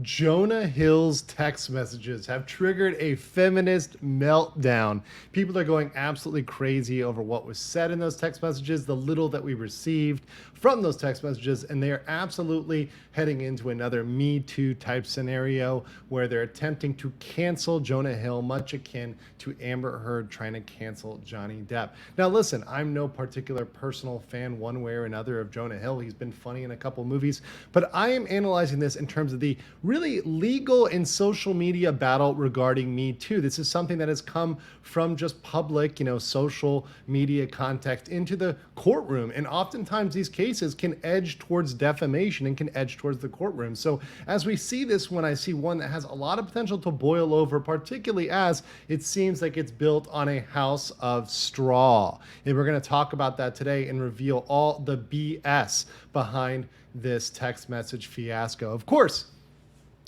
Jonah Hill's text messages have triggered a feminist meltdown. People are going absolutely crazy over what was said in those text messages, the little that we received from those text messages, and they are absolutely heading into another Me Too type scenario where they're attempting to cancel Jonah Hill, much akin to Amber Heard trying to cancel Johnny Depp. Now, listen, I'm no particular personal fan one way or another of Jonah Hill. He's been funny in a couple movies, but I am analyzing this in terms of the really legal and social media battle regarding Me Too. This is something that has come from just public, social media context into the courtroom. And oftentimes these cases can edge towards defamation and can edge towards the courtroom. So as we see this, when I see one that has a lot of potential to boil over, particularly as it seems like it's built on a house of straw. And we're going to talk about that today and reveal all the BS behind this text message fiasco. Of course,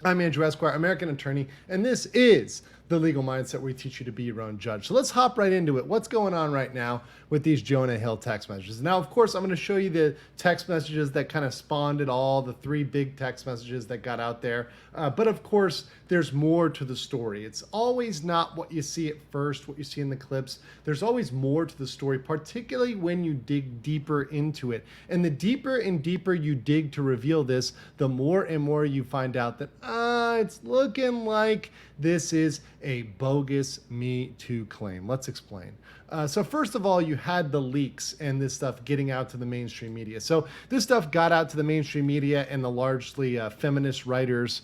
I'm Andrew Esquire, American attorney, and this is the legal mindset where we teach you to be your own judge. So let's hop right into it. What's going on right now with these Jonah Hill text messages? Now, of course, I'm going to show you the text messages that kind of spawned it all, the three big text messages that got out there. But of course, there's more to the story. It's always not what you see at first, what you see in the clips. There's always more to the story, particularly when you dig deeper into it. And the deeper and deeper you dig to reveal this, the more and more you find out that, it's looking like this is a bogus Me Too claim. Let's explain. So first of all, you had the leaks and this stuff getting out to the mainstream media. So this stuff got out to the mainstream media and the largely feminist writers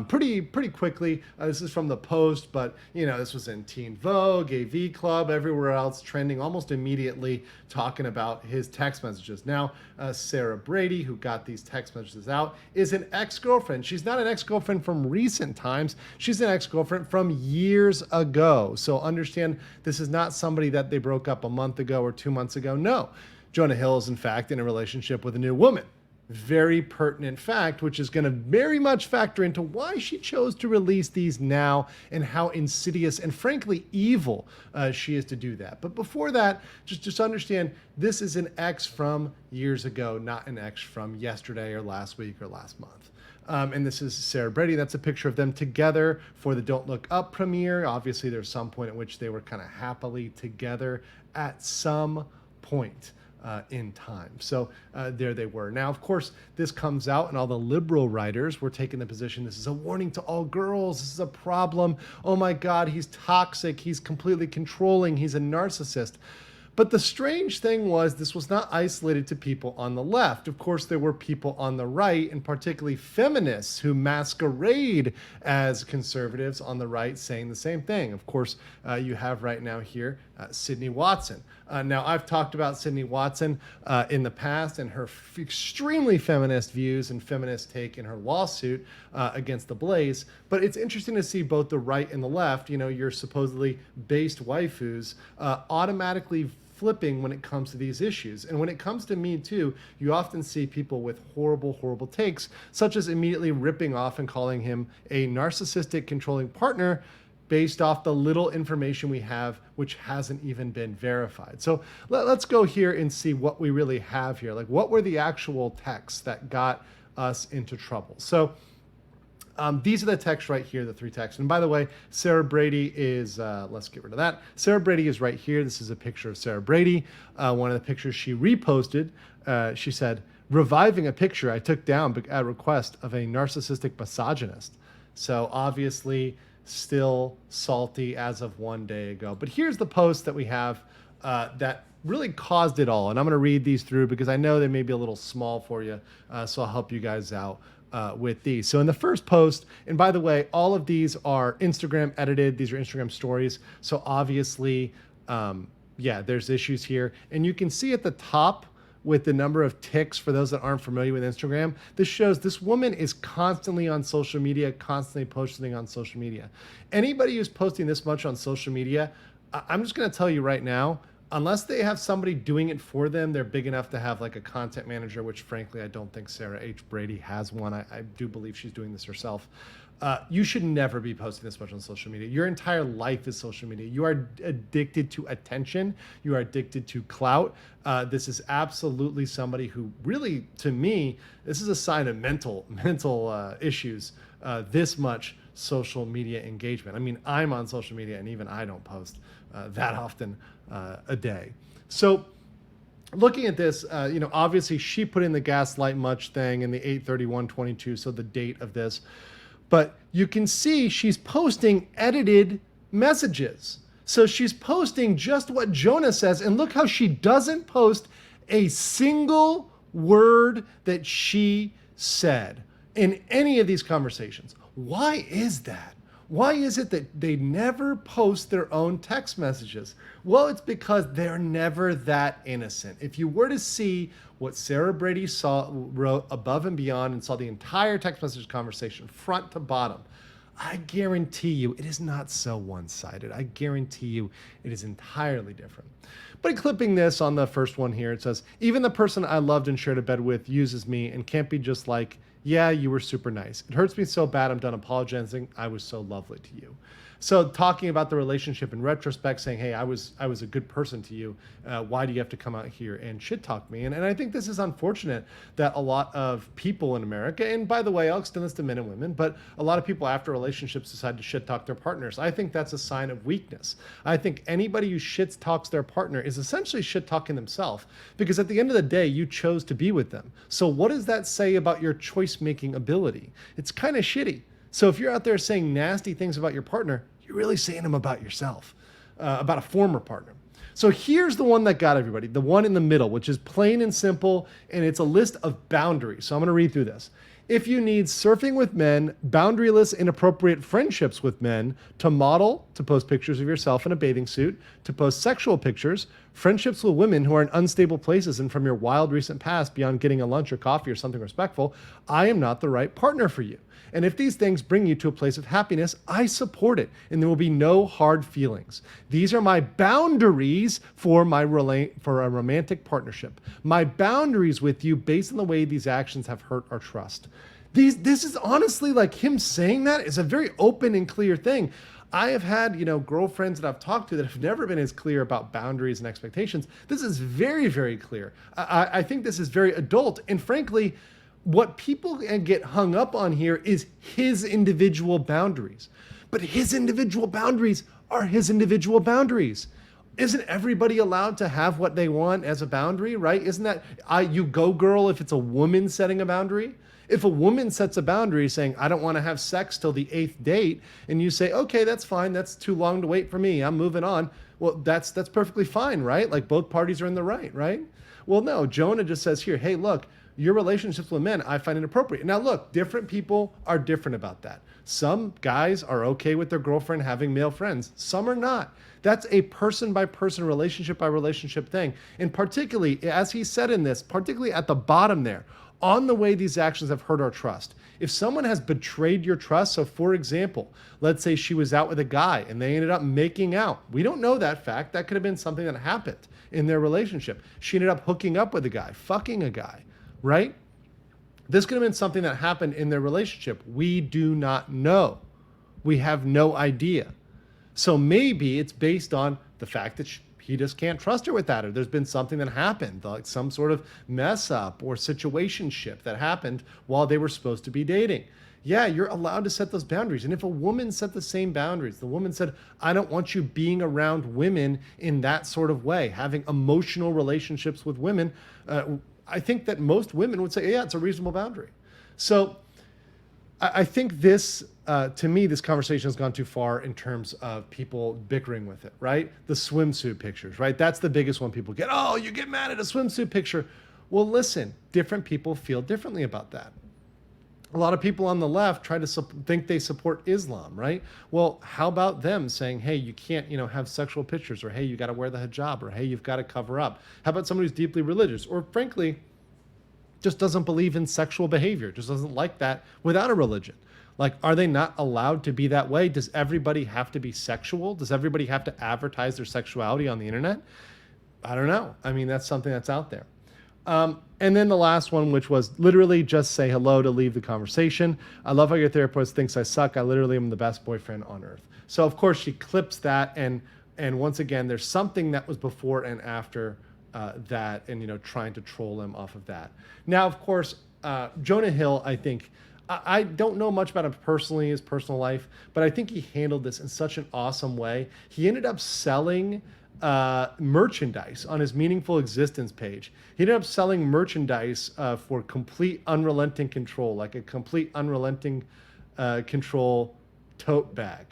pretty quickly. This is from the Post, but this was in Teen Vogue, AV Club, everywhere else, trending almost immediately, talking about his text messages. Now, Sarah Brady, who got these text messages out, is an ex-girlfriend. She's not an ex-girlfriend from recent times. She's an ex-girlfriend from years ago. So understand, this is not somebody that they broke up a month ago or 2 months ago. No, Jonah Hill is in fact in a relationship with a new woman. Very pertinent fact, which is going to very much factor into why she chose to release these now and how insidious and frankly evil she is to do that. But before that, just understand, this is an ex from years ago, not an ex from yesterday or last week or last month. And this is Sarah Brady. That's a picture of them together for the Don't Look Up premiere. Obviously, there's some point at which they were kind of happily together at some point in time. So there they were. Now, of course, this comes out and all the liberal writers were taking the position, this is a warning to all girls. This is a problem. Oh my God, he's toxic. He's completely controlling. He's a narcissist. But the strange thing was, this was not isolated to people on the left. Of course, there were people on the right, and particularly feminists who masquerade as conservatives on the right saying the same thing. Of course, you have right now here Sydney Watson. Now, I've talked about Sydney Watson in the past and her extremely feminist views and feminist take in her lawsuit against the Blaze. But it's interesting to see both the right and the left, your supposedly based waifus, automatically flipping when it comes to these issues. And when it comes to Me Too, you often see people with horrible takes, such as immediately ripping off and calling him a narcissistic controlling partner based off the little information we have, which hasn't even been verified. So let's go here and see what we really have here. Like, what were the actual texts that got us into trouble? So these are the texts right here, the three texts. And by the way, Sarah Brady is, let's get rid of that. Sarah Brady is right here. This is a picture of Sarah Brady. One of the pictures she reposted, she said, reviving a picture I took down at request of a narcissistic misogynist. So obviously still salty as of 1 day ago. But here's the post that we have that really caused it all. And I'm going to read these through because I know they may be a little small for you. So I'll help you guys out with these. So in the first post, and by the way, all of these are Instagram edited. These are Instagram stories. So obviously, there's issues here. And you can see at the top with the number of ticks, for those that aren't familiar with Instagram, this shows this woman is constantly on social media, constantly posting on social media. Anybody who's posting this much on social media, I'm just going to tell you right now, unless they have somebody doing it for them, they're big enough to have like a content manager, which frankly, I don't think Sarah H. Brady has one. I do believe she's doing this herself. You should never be posting this much on social media. Your entire life is social media. You are addicted to attention. You are addicted to clout. This is absolutely somebody who really, to me, this is a sign of mental issues, this much social media engagement. I mean, I'm on social media and even I don't post that often a day. So looking at this, obviously she put in the gaslight much thing in the 8/31/22, so the date of this. But you can see she's posting edited messages. So she's posting just what Jonah says, and look how she doesn't post a single word that she said in any of these conversations. Why is that? Why is it that they never post their own text messages? Well, it's because they're never that innocent. If you were to see what Sarah Brady wrote above and beyond and saw the entire text message conversation front to bottom, I guarantee you it is not so one-sided. I guarantee you it is entirely different. But clipping this on the first one here, it says, even the person I loved and shared a bed with uses me and can't be just like, yeah, you were super nice. It hurts me so bad I'm done apologizing. I was so lovely to you. So talking about the relationship in retrospect, saying, hey, I was a good person to you. Why do you have to come out here and shit talk me? And I think this is unfortunate that a lot of people in America, and by the way, I'll extend this to men and women, but a lot of people after relationships decide to shit talk their partners. I think that's a sign of weakness. I think anybody who shit talks their partner is essentially shit talking themselves, because at the end of the day, you chose to be with them. So what does that say about your choice making ability? It's kind of shitty. So if you're out there saying nasty things about your partner, you're really saying them about yourself, about a former partner. So here's the one that got everybody, the one in the middle, which is plain and simple, and it's a list of boundaries. So I'm going to read through this. If you need surfing with men, boundaryless, inappropriate friendships with men, to model, to post pictures of yourself in a bathing suit, to post sexual pictures, friendships with women who are in unstable places and from your wild recent past beyond getting a lunch or coffee or something respectful, I am not the right partner for you. And if these things bring you to a place of happiness, I support it, and there will be no hard feelings. These are my boundaries for a romantic partnership. My boundaries with you based on the way these actions have hurt our trust. This is honestly, like, him saying that is a very open and clear thing. I have had, girlfriends that I've talked to that have never been as clear about boundaries and expectations. This is very, very clear. I think this is very adult, and frankly, what people get hung up on here is his individual boundaries. But his individual boundaries are his individual boundaries. Isn't everybody allowed to have what they want as a boundary, right? Isn't that you go girl if it's a woman setting a boundary? If a woman sets a boundary saying, I don't want to have sex till the 8th date, and you say, okay, that's fine. That's too long to wait for me. I'm moving on. Well, that's perfectly fine, right? Like, both parties are in the right? Well, no, Jonah just says here, hey, look, your relationships with men, I find inappropriate. Now, look, different people are different about that. Some guys are okay with their girlfriend having male friends. Some are not. That's a person-by-person, relationship-by-relationship thing. And particularly, as he said in this, particularly at the bottom there, on the way these actions have hurt our trust. If someone has betrayed your trust, so for example, let's say she was out with a guy and they ended up making out. We don't know that fact. That could have been something that happened in their relationship. She ended up hooking up with a guy, fucking a guy. Right? This could have been something that happened in their relationship. We do not know. We have no idea. So maybe it's based on the fact that he just can't trust her with that, or there's been something that happened, like some sort of mess up or situationship that happened while they were supposed to be dating. Yeah, you're allowed to set those boundaries. And if a woman set the same boundaries, the woman said, I don't want you being around women in that sort of way, having emotional relationships with women, I think that most women would say, yeah, it's a reasonable boundary. So I think this, to me, this conversation has gone too far in terms of people bickering with it, right? The swimsuit pictures, right? That's the biggest one people get. Oh, you get mad at a swimsuit picture. Well, listen, different people feel differently about that. A lot of people on the left try to think they support Islam, right? Well, how about them saying, hey, you can't, have sexual pictures, or hey, you got to wear the hijab, or hey, you've got to cover up? How about somebody who's deeply religious, or frankly, just doesn't believe in sexual behavior, just doesn't like that without a religion? Like, are they not allowed to be that way? Does everybody have to be sexual? Does everybody have to advertise their sexuality on the internet? I don't know. I mean, that's something that's out there. And then the last one, which was literally just say hello to leave the conversation. I love how your therapist thinks I suck. I literally am the best boyfriend on earth. So of course she clips that, and once again, there's something that was before and after that, and trying to troll him off of that. Now, of course, Jonah Hill, I think. I don't know much about him personally, his personal life, but I think he handled this in such an awesome way. He ended up selling merchandise on his Meaningful Existence page. He ended up selling merchandise for complete unrelenting control, like a complete unrelenting control tote bag,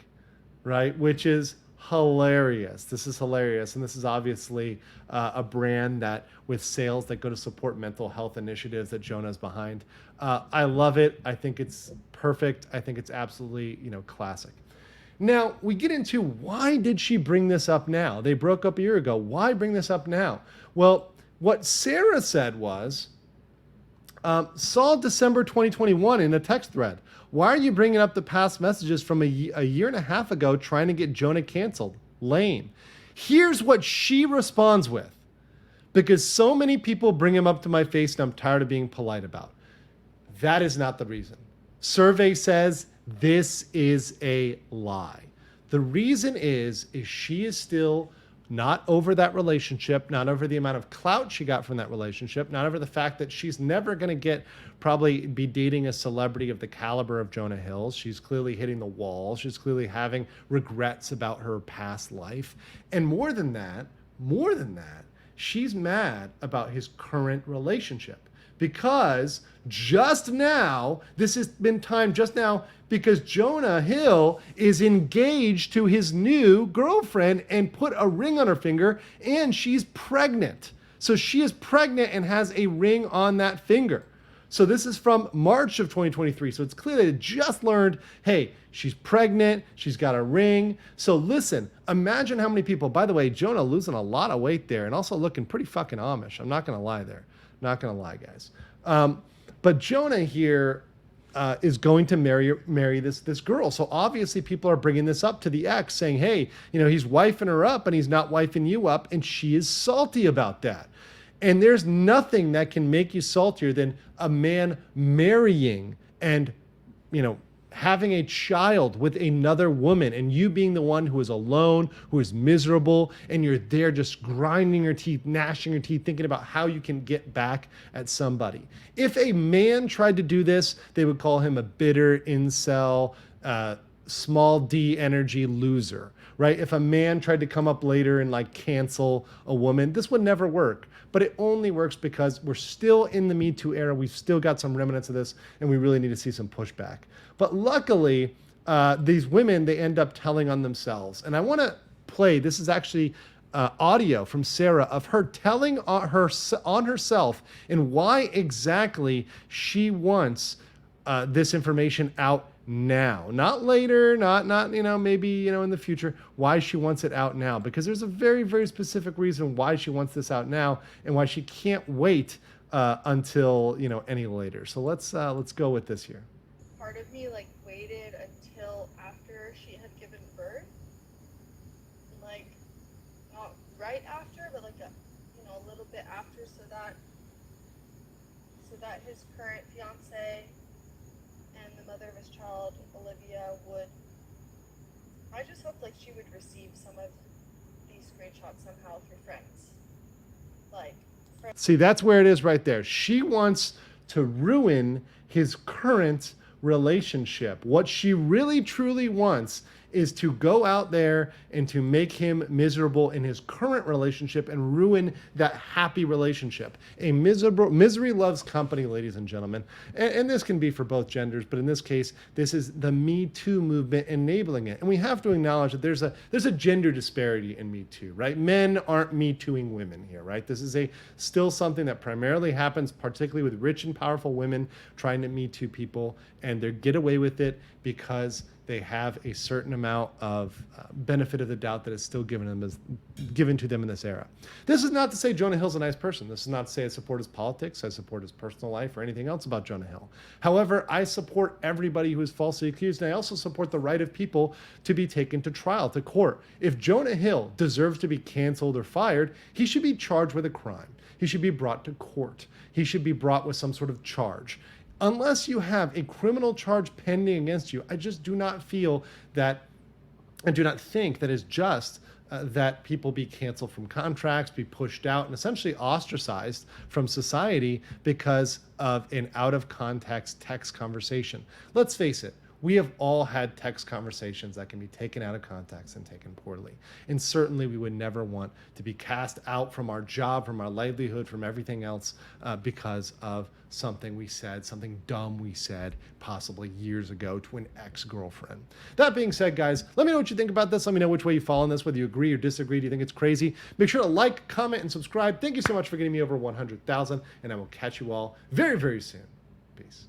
right? Which is hilarious. This is hilarious. And this is obviously a brand that with sales that go to support mental health initiatives that Jonah's behind. I love it. I think it's perfect. I think it's absolutely, classic. Now, we get into why did she bring this up now? They broke up a year ago. Why bring this up now? Well, what Sarah said was, saw December 2021 in a text thread. Why are you bringing up the past messages from a year and a half ago trying to get Jonah canceled? Lame. Here's what she responds with. Because so many people bring him up to my face and I'm tired of being polite about. That is not the reason. Survey says this is a lie. The reason is she is still not over that relationship, not over the amount of clout she got from that relationship, not over the fact that she's never going to probably be dating a celebrity of the caliber of Jonah Hill. She's clearly hitting the wall. She's clearly having regrets about her past life. And more than that, she's mad about his current relationship. Because just now, this has been timed just now, because Jonah Hill is engaged to his new girlfriend and put a ring on her finger, and she's pregnant. So she is pregnant and has a ring on that finger. So this is from March of 2023. So it's clear they just learned, hey, she's pregnant, she's got a ring. So listen, imagine how many people, by the way, Jonah losing a lot of weight there and also looking pretty fucking Amish. I'm not going to lie there. Not going to lie, guys. But Jonah here is going to marry this girl. So obviously people are bringing this up to the ex saying, hey, he's wifing her up and he's not wifing you up. And she is salty about that. And there's nothing that can make you saltier than a man marrying and, having a child with another woman and you being the one who is alone, who is miserable, and you're there just grinding your teeth, gnashing your teeth, thinking about how you can get back at somebody. If a man tried to do this, they would call him a bitter incel, small D energy loser, right? If a man tried to come up later and cancel a woman, this would never work. But it only works because we're still in the Me Too era. We've still got some remnants of this, and we really need to see some pushback. But luckily, these women, they end up telling on themselves. And I want to play, this is actually audio from Sarah of her telling on herself and why exactly she wants this information out now, not later, not maybe in the future. Why she wants it out now, because there's a very, very specific reason why she wants this out now and why she can't wait until any later. So let's go with this here. Part of me waited until after she had given birth, not right after, but a little bit after, so that his current fiance and the mother of his child, Olivia, I just hoped she would receive some of these screenshots somehow through friends. See, that's where it is right there. She wants to ruin his current relationship. What she really truly wants is to go out there and to make him miserable in his current relationship and ruin that happy relationship. Misery loves company, ladies and gentlemen. And this can be for both genders, but in this case, this is the Me Too movement enabling it. And we have to acknowledge that there's a gender disparity in Me Too, right? Men aren't Me Tooing women here, right? This is still something that primarily happens, particularly with rich and powerful women trying to Me Too people, and they get away with it because they have a certain amount of benefit of the doubt that is still given to them in this era. This is not to say Jonah Hill's a nice person. This is not to say I support his politics, I support his personal life, or anything else about Jonah Hill. However, I support everybody who is falsely accused, and I also support the right of people to be taken to trial, to court. If Jonah Hill deserves to be canceled or fired, he should be charged with a crime. He should be brought to court. He should be brought with some sort of charge. Unless you have a criminal charge pending against you, I just do not feel that, and do not think that it's just that people be canceled from contracts, be pushed out, and essentially ostracized from society because of an out of context text conversation. Let's face it, we have all had text conversations that can be taken out of context and taken poorly. And certainly we would never want to be cast out from our job, from our livelihood, from everything else because of something we said, something dumb we said, possibly years ago to an ex-girlfriend. That being said, guys, let me know what you think about this. Let me know which way you fall on this, whether you agree or disagree. Do you think it's crazy? Make sure to like, comment, and subscribe. Thank you so much for getting me over 100,000, and I will catch you all very, very soon. Peace.